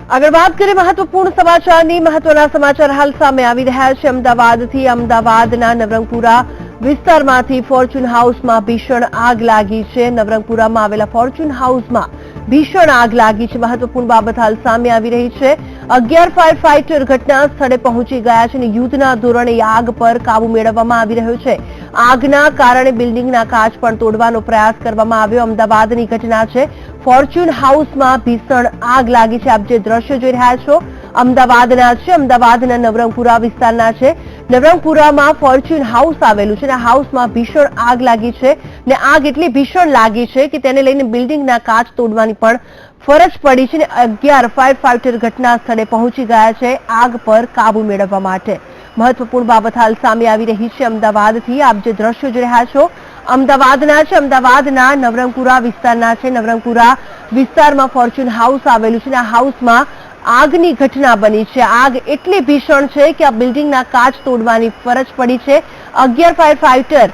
આગળ વાત કરીએ મહત્વપૂર્ણ સમાચારની મહત્વના સમાચાર હાલ સામે આવી રહ્યા છે અમદાવાદથી અમદાવાદના નવરંગપુરા વિસ્તારમાંથી ફોર્ચ્યુન હાઉસમાં ભીષણ આગ લાગી છે નવરંગપુરામાં આવેલા ફોર્ચ્યુન હાઉસમાં ભીષણ આગ લાગી છે મહત્વપૂર્ણ બાબત હાલ સામે આવી રહી છે 11 ફાયર ફાઈટર ઘટના સ્થળે પહોંચી ગયા છે અને યુદ્ધના ધોરણે આગ પર કાબુ મેળવવામાં આવી રહ્યો છે આગના કારણે બિલ્ડિંગના કાચ પણ તોડવાનો પ્રયાસ કરવામાં આવ્યો અમદાવાદની ઘટના છે ફોર્ચ્યુન હાઉસમાં ભીષણ આગ લાગી છે આપ જે દ્રશ્ય જોઈ રહ્યા છો અમદાવાદના છે અમદાવાદના નવરંગપુરા વિસ્તારના છે નવરંગપુરામાં ફોર્ચ્યુન હાઉસ આવેલું છે અને હાઉસમાં ભીષણ આગ લાગી છે ને આગ એટલી ભીષણ લાગી છે કે તેને લઈને બિલ્ડિંગના કાચ તોડવાની પણ ફરજ પડી છે અને 11 ફાયર ફાઈટર ઘટના સ્થળે પહોંચી ગયા છે આગ પર કાબુ મેળવવા માટે મહત્વપૂર્ણ બાબત હાલ સામે આવી રહી છે અમદાવાદથી આપ જે દ્રશ્યો જોઈ રહ્યા છો અમદાવાદના છે અમદાવાદના નવરંગપુરા વિસ્તારના છે નવરંગપુરા વિસ્તારમાં ફોર્ચ્યુન હાઉસ આવેલું છે અને આ હાઉસમાં આગની ઘટના બની છે આગ એટલી ભીષણ છે કે આ બિલ્ડિંગના કાચ તોડવાની ફરજ પડી છે 11 ફાયર ફાઈટર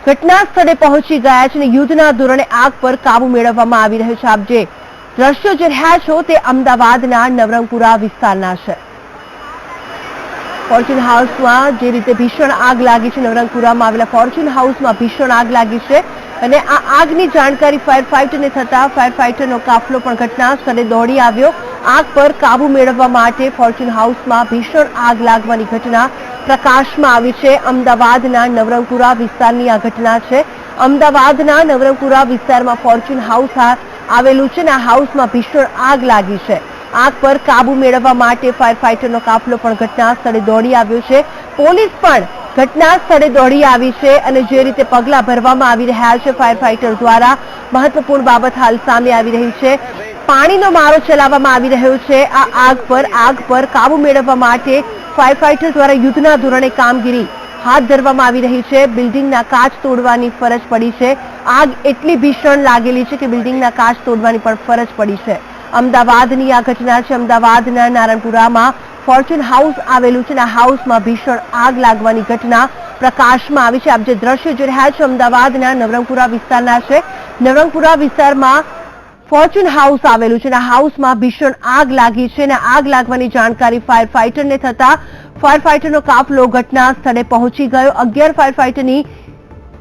ઘટના સ્થળે પહોંચી ગયા છે અને યુદ્ધના ધોરણે આગ પર કાબુ મેળવવામાં આવી રહ્યો છે આપ જે દ્રશ્યો જોઈ રહ્યા છો તે અમદાવાદના નવરંગપુરા વિસ્તારના છે ફોર્ચ્યુન હાઉસમાં જે રીતે ભીષણ આગ લાગી છે નવરંગપુરામાં આવેલા ફોર્ચ્યુન હાઉસમાં ભીષણ આગ લાગી છે અને આ આગની જાણકારી ફાયર ફાઈટરને થતા ફાયર ફાઈટરનો કાફલો પણ ઘટના સ્થળે દોડી આવ્યો આગ પર કાબુ મેળવવા માટે ફોર્ચ્યુન હાઉસમાં ભીષણ આગ લાગવાની ઘટના પ્રકાશમાં આવી છે અમદાવાદના નવરંગપુરા વિસ્તારની આ ઘટના છે અમદાવાદના નવરંગપુરા વિસ્તારમાં ફોર્ચ્યુન હાઉસ આવેલું છે અને આ હાઉસમાં ભીષણ આગ લાગી છે આગ પર કાબુ મેળવવા માટે ફાયર ફાઈટરનો કાફલો પણ ઘટના સ્થળે દોડી આવ્યો છે પોલીસ પણ ઘટના સ્થળે દોડી આવી છે અને જે રીતે પગલાં ભરવામાં આવી રહ્યા છે ફાયર ફાઈટર દ્વારા મહત્વપૂર્ણ બાબત હાલ સામે આવી રહી છે પાણીનો મારો ચલાવવામાં આવી રહ્યો છે આ આગ પર કાબુ મેળવવા માટે ફાયર ફાઈટર દ્વારા યુદ્ધના ધોરણે કામગીરી હાથ ધરવામાં આવી રહી છે બિલ્ડિંગના કાચ તોડવાની ફરજ પડી છે આગ એટલી ભીષણ લાગેલી છે કે બિલ્ડિંગના કાચ તોડવાની પણ ફરજ પડી છે અમદાવાદની આ ઘટના છે અમદાવાદના નારણપુરામાં ફોર્ચ્યુન હાઉસ આવેલું છે અને આ હાઉસમાં ભીષણ આગ લાગવાની ઘટના પ્રકાશમાં આવી છે આપ જે દ્રશ્યો જોઈ રહ્યા છો અમદાવાદના નવરંગપુરા વિસ્તારના છે નવરંગપુરા વિસ્તારમાં ફોર્ચ્યુન હાઉસ આવેલું છે અને આ હાઉસમાં ભીષણ આગ લાગી છે અને આગ લાગવાની જાણકારી ફાયર ફાઈટરને થતા ફાયર ફાઈટરનો કાફલો ઘટના સ્થળે પહોંચી ગયો 11 ફાયર ફાઈટરની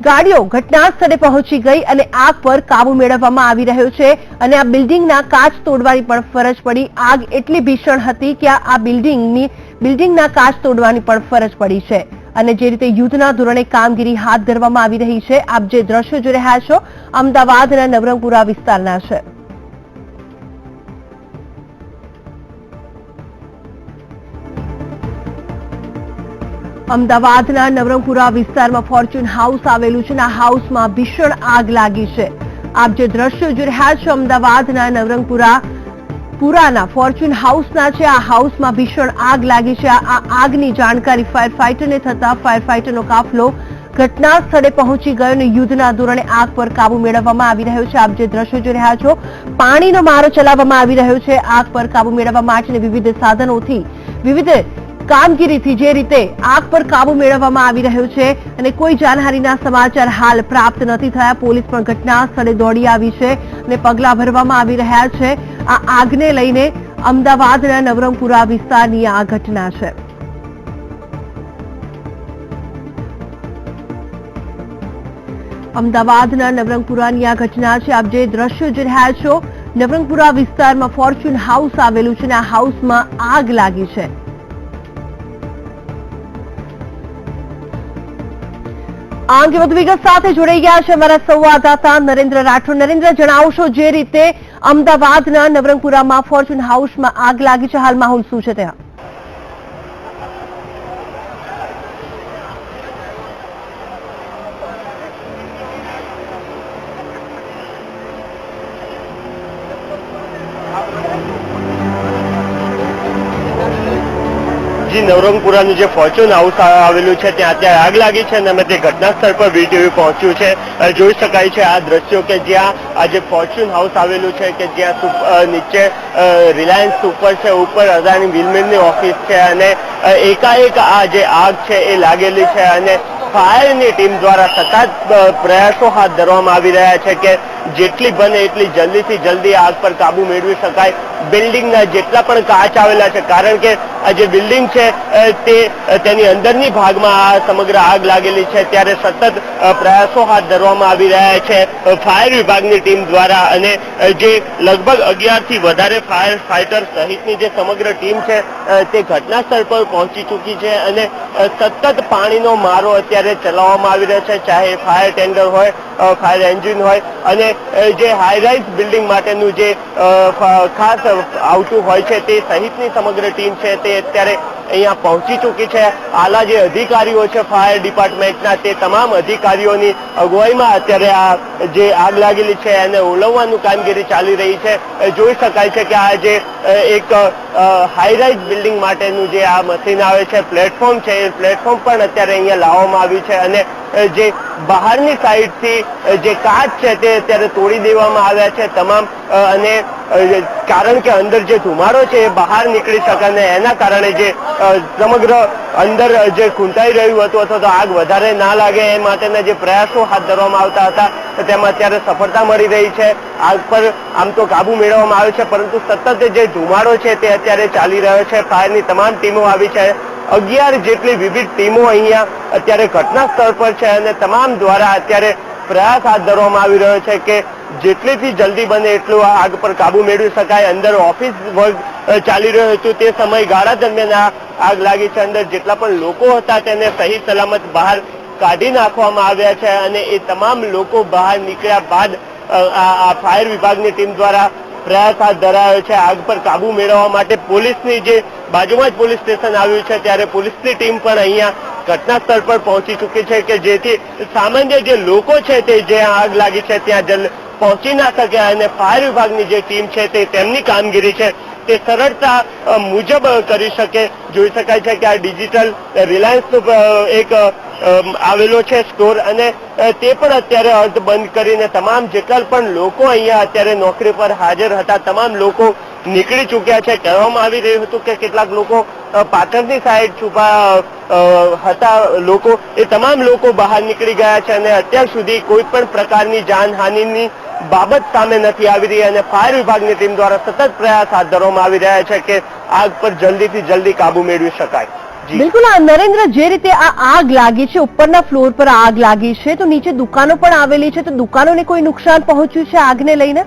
ગાડીઓ ઘટના સ્થળે પહોંચી ગઈ અને આગ પર કાબુ મેળવવામાં આવી રહ્યો છે અને આ બિલ્ડિંગના કાચ તોડવાની પણ ફરજ પડી આગ એટલી ભીષણ હતી કે આ બિલ્ડિંગના કાચ તોડવાની પણ ફરજ પડી છે અને જે રીતે યુદ્ધના ધોરણે કામગીરી હાથ ધરવામાં આવી રહી છે આપ જે દ્રશ્યો જોઈ રહ્યા છો અમદાવાદના નવરંગપુરા વિસ્તારના છે અમદાવાદના નવરંગપુરા વિસ્તારમાં ફોર્ચ્યુન હાઉસ આવેલું છે અને આ હાઉસમાં ભીષણ આગ લાગી છે આપ જે દ્રશ્યો જોઈ રહ્યા છો અમદાવાદના નવરંગપુરાના ફોર્ચ્યુન હાઉસના છે આ હાઉસમાં ભીષણ આગ લાગી છે આ આગની જાણકારી ફાયર ફાઈટરને થતા ફાયર ફાઈટરનો કાફલો ઘટના સ્થળે પહોંચી ગયો અને યુદ્ધના ધોરણે આગ પર કાબુ મેળવવામાં આવી રહ્યો છે આપ જે દ્રશ્યો જોઈ રહ્યા છો પાણીનો મારો ચલાવવામાં આવી રહ્યો છે આગ પર કાબુ મેળવવા માટે વિવિધ સાધનોથી વિવિધ કામગીરીથી જે રીતે આગ પર કાબુ મેળવવામાં આવી રહ્યો છે અને કોઈ જાનહાનિના સમાચાર હાલ પ્રાપ્ત નથી થયા પોલીસ પણ ઘટના સ્થળે દોડી આવી છે અને પગલાં ભરવામાં આવી રહ્યા છે આ આગને લઈને અમદાવાદના નવરંગપુરા વિસ્તારની આ ઘટના છે અમદાવાદના નવરંગપુરાની આ ઘટના છે આપ જે દ્રશ્યો જોઈ રહ્યા છો નવરંગપુરા વિસ્તારમાં ફોર્ચ્યુન હાઉસ આવેલું છે અને આ હાઉસમાં આગ લાગી છે આ અંગે વધુ વિગત સાથે જોડાઈ ગયા છે અમારા સંવાદદાતા નરેન્દ્ર રાઠોડ નરેન્દ્ર જણાવશો જે રીતે અમદાવાદના નવરંગપુરામાં ફોર્ચ્યુન હાઉસમાં આગ લાગી છે હાલ માહોલ શું છે ત્યાં નવરંગપુરાનું જે ફોર્ચ્યુન હાઉસ આવેલું છે ત્યાં અત્યારે આગ લાગી છે અને અમે તે ઘટના સ્થળ પર વીટીવી પહોંચ્યું છે જોઈ શકાય છે આ દ્રશ્યો કે જ્યાં આ જે ફોર્ચ્યુન હાઉસ આવેલું છે કે જ્યાં નીચે રિલાયન્સ સુપર છે ઉપર અદાણી વિલમેનની ઓફિસ છે અને એકાએક આ જે આગ છે એ લાગેલી છે અને ફાયરની ટીમ દ્વારા સતત પ્રયાસો હાથ ધરવામાં આવી રહ્યા છે કે જેટલી બને એટલી જલ્દીથી જલ્દી આગ પર કાબુ મેળવી શકાય. બિલ્ડિંગના જેટલા પણ કાચ આવેલા છે, કારણ કે આ જે બિલ્ડિંગ છે તેની અંદરની ભાગમાં આ સમગ્ર આગ લાગેલી છે, ત્યારે સતત પ્રયાસો હાથ ધરવામાં આવી રહ્યા છે ફાયર વિભાગની ટીમ દ્વારા, અને જે લગભગ 11 થી વધારે ફાયર ફાઈટર સહિતની જે સમગ્ર ટીમ છે તે ઘટના સ્થળ પર પહોંચી ચૂકી છે, અને સતત પાણીનો મારો અત્યારે ચલાવવામાં આવી રહ્યો છે, ચાહે ફાયર ટેન્ડર હોય, ફાયર એન્જિન હોય, અને જે હાઈરાઇઝ બિલ્ડિંગ માટેનું જે ખાસ આવતું હોય છે તે સહિતની સમગ્ર ટીમ છે તે અત્યારે અહીંયા પહોંચી ચૂકી છે. આલા જે અધિકારીઓ છે ફાયર ડિપાર્ટમેન્ટના, તે તમામ અધિકારીઓની અગુવાઈમાં અત્યારે આ જે આગ લાગેલી છે એને ઓલવવાનું કામગીરી ચાલી રહી છે. જોઈ શકાય છે કે આ જે એક હાઈરાઇઝ બિલ્ડિંગ માટેનું જે આ મશીન આવે છે, પ્લેટફોર્મ છે, એ પ્લેટફોર્મ પણ અત્યારે અહીંયા લાવવામાં આવ્યું છે, અને જે બહારની સાઈડથી જે કાચ છે તે અત્યારે તોડી દેવામાં આવ્યા છે તમામ, અને કારણ કે અંદર જે ધુમાડો છે એ બહાર નીકળી શકે, અને એના કારણે જે સમગ્ર અંદર જે ખૂંટાઈ રહ્યું હતું અથવા તો આગ વધારે ના લાગે એ માટેના જે પ્રયાસો હાથ ધરવામાં આવતા હતા તેમાં અત્યારે સફળતા મળી રહી છે. આગ પર આમ તો કાબુ મેળવવામાં આવ્યો છે, પરંતુ સતત જે ધુમાડો છે તે અત્યારે ચાલી રહ્યો છે. ફાયરની તમામ ટીમો આવી છે, 11 જેટલી વિવિધ ટીમો અહીંયા અત્યારે ઘટના સ્થળ પર છે, અને તમામ દ્વારા અત્યારે પ્રયાસ હાથ ધરવામાં આવી રહ્યો છે કે જેટલીથી જલ્દી બને એટલું આગ પર કાબુ મેળવી શકાય. અંદર ઓફિસ વર્ક ચાલી રહ્યું હતું તે સમયગાળા દરમિયાન આગ લાગી છે. અંદર જેટલા પણ લોકો હતા તેને સહી સલામત બહાર કાઢી નાખવામાં આવ્યા છે, અને એ તમામ લોકો બહાર નીકળ્યા બાદ આ ફાયર વિભાગની ટીમ દ્વારા પ્રયાસ હાથ ધરાયો છે આગ પર કાબુ મેળવવા માટે. પોલીસની જે બાજુમાં જ પોલીસ સ્ટેશન આવ્યું છે, ત્યારે પોલીસની ટીમ પણ અહીંયા ઘટના સ્થળ પર પહોંચી ચૂકી છે કે જેથી સામાન્ય જે લોકો છે તે જ્યાં આગ લાગી છે ત્યાં પહોંચી ના શકે, અને ફાયર વિભાગની જે ટીમ છે તે તેમની કામગીરી છે તે સરળતા મુજબ કરી શકે. જોઈ શકાય છે કે આ ડિજિટલ રિલાયન્સનો એક આવેલો છે સ્ટોર, અને તે પણ અત્યારે અર્ધ બંધ કરીને તમામ જેટલા પણ લોકો અહીંયા અત્યારે નોકરી પર હાજર હતા તમામ લોકો નીકળી ચૂક્યા છે. કહેવામાં આવી રહ્યું હતું કે કેટલાક લોકો પાછળની સાઈડ છુપા હતા લોકો, એ તમામ લોકો બહાર નીકળી ગયા છે, અને અત્યાર સુધી કોઈ પણ પ્રકારની જાનહાનિની બાબત સામે નથી આવી રહી, અને ફાયર વિભાગની ટીમ દ્વારા સતત પ્રયાસ હાથ ધરવામાં આવી રહ્યા છે કે આગ પર જલ્દીથી જલ્દી કાબુ મેળવી શકાય. બિલકુલ નરેન્દ્ર, જે રીતે આ આગ લાગી છે, ઉપરના ફ્લોર પર આગ લાગી છે, તો નીચે દુકાનો પણ આવેલી છે, તો દુકાનોને કોઈ નુકસાન પહોંચ્યું છે આગને લઈને?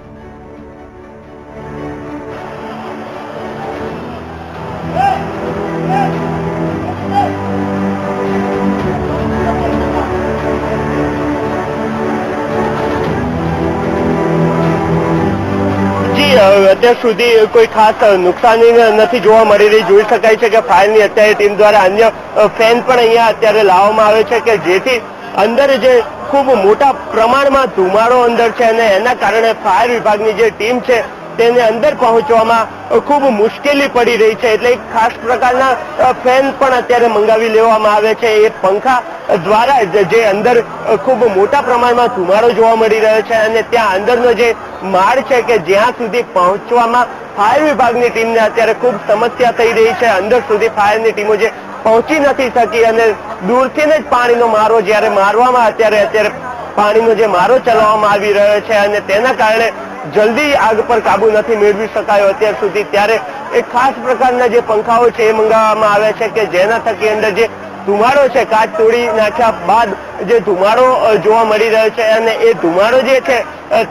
અત્યાર સુધી કોઈ ખાસ નુકસાની નથી જોવા મળી રહી. જોઈ શકાય છે કે ફાયરની અત્યારે ટીમ દ્વારા અન્ય ફેન પણ અહીંયા અત્યારે લાવવામાં આવે છે કે જેથી અંદર જે ખૂબ મોટા પ્રમાણમાં ધુમાડો અંદર છે, અને એના કારણે ફાયર વિભાગની જે ટીમ છે તેને અંદર પહોંચવામાં ખૂબ મુશ્કેલી પડી રહી છે. એટલે ખાસ પ્રકારના ફેન પણ અત્યારે મંગાવી લેવામાં આવે છે. એ પંખા દ્વારા જે અંદર ખૂબ મોટા પ્રમાણમાં ધુમાડો જોવા મળી રહ્યો છે, અને ત્યાં અંદરનો જે માળ છે કે જ્યાં સુધી પહોંચવામાં ફાયર વિભાગની ટીમને અત્યારે ખૂબ સમસ્યા થઈ રહી છે. અંદર સુધી ફાયરની ટીમો જે પહોંચી નથી શકી, અને દૂરથી જ પાણીનો મારો જ્યારે મારવામાં અત્યારે પાણીનો જે મારો ચલાવવામાં આવી રહ્યો છે, અને તેના કારણે જલ્દી આગ પર કાબુ નથી મેળવી શકાયો અત્યાર સુધી. ત્યારે એક ખાસ પ્રકારના જે પંખાઓ છે એ મંગાવવામાં આવ્યા છે કે જેના થકી અંદર જે ધુમાડો છે, કાચ તોડી નાખ્યા બાદ જે ધુમાડો જોવા મળી રહ્યો છે, અને એ ધુમાડો જે છે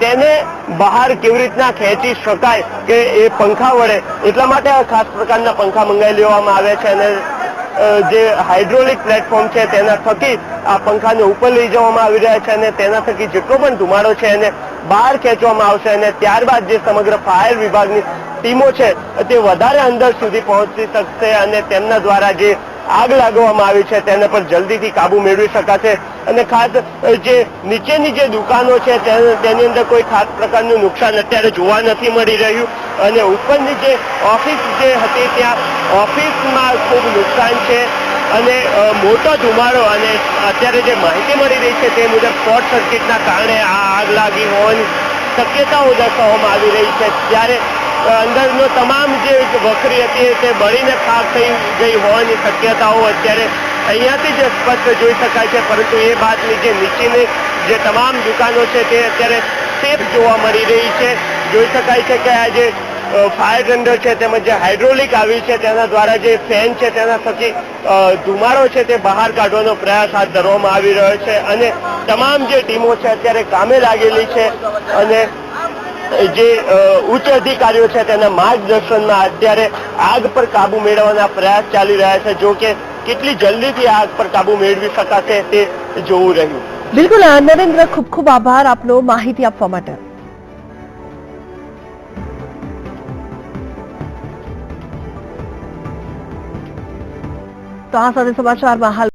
તેને બહાર કેવી રીતના ખેંચી શકાય કે એ પંખા વડે, એટલા માટે આ ખાસ પ્રકારના પંખા મંગાવી લેવામાં આવ્યા છે, અને જે હાઇડ્રોલિક પ્લેટફોર્મ છે તેના થકી આ પંખાને ઉપર લઈ જવામાં આવી રહ્યા છે, અને તેના થકી જેટલો પણ ધુમાડો છે એને બહાર ખેંચવામાં આવશે, અને ત્યારબાદ જે સમગ્ર ફાયર વિભાગની ટીમો છે તે વધારે અંદર સુધી પહોંચી શકશે, અને તેમના દ્વારા જે આગ લાગવામાં આવી છે તેના પર જલ્દીથી કાબુ મેળવી શકાશે. અને ખાસ જે નીચેની જે દુકાનો છે તેની અંદર કોઈ ખાસ પ્રકારનું નુકસાન અત્યારે જોવા નથી મળી રહ્યું, અને ઉપરની જે ઓફિસ જે હતી ત્યાં ઓફિસમાં ખૂબ નુકસાન છે, અને મોટો ધુમાડો, અને અત્યારે જે માહિતી મળી રહી છે તે મુજબ શોર્ટ સર્કિટના કારણે આ આગ લાગી હોવાની શક્યતાઓ દર્શાવવામાં આવી રહી છે. ત્યારે અંદરનો તમામ જે વખરી હતી તે બળીને ખાક થઈ ગઈ હોવાની શક્યતાઓ અત્યારે અહીંયાથી જ સ્પષ્ટ જોઈ શકાય છે, પરંતુ એ બાદની જે નીચેની જે તમામ દુકાનો છે તે અત્યારે સેફ જોવા મળી રહી છે. જોઈ શકાય છે કે આ જે ફાયર ટેન્ડર છે તેમજ જે હાઇડ્રોલિક આવી છે તેના દ્વારા જે ફેન છે તેના થકી ધુમાડો છે તે બહાર કાઢવાનો પ્રયાસ હાથ ધરવામાં આવી રહ્યો છે અને તમામ જે ટીમો છે અત્યારે કામે લાગેલી છે અને જે ઉચ્ચ અધિકારીઓ છે તેના માર્ગદર્શનમાં અત્યારે આગ પર કાબુ મેળવવાના પ્રયાસ ચાલી રહ્યા છે. જો કે કેટલી જલ્દીથી આગ પર કાબુ મેળવી શકાશે તે જોવું રહ્યું. બિલકુલ નરેન્દ્ર, ખૂબ ખૂબ આભાર આપનો માહિતી આપવા માટે. તો આ સાથે સમાચારમાં હાલ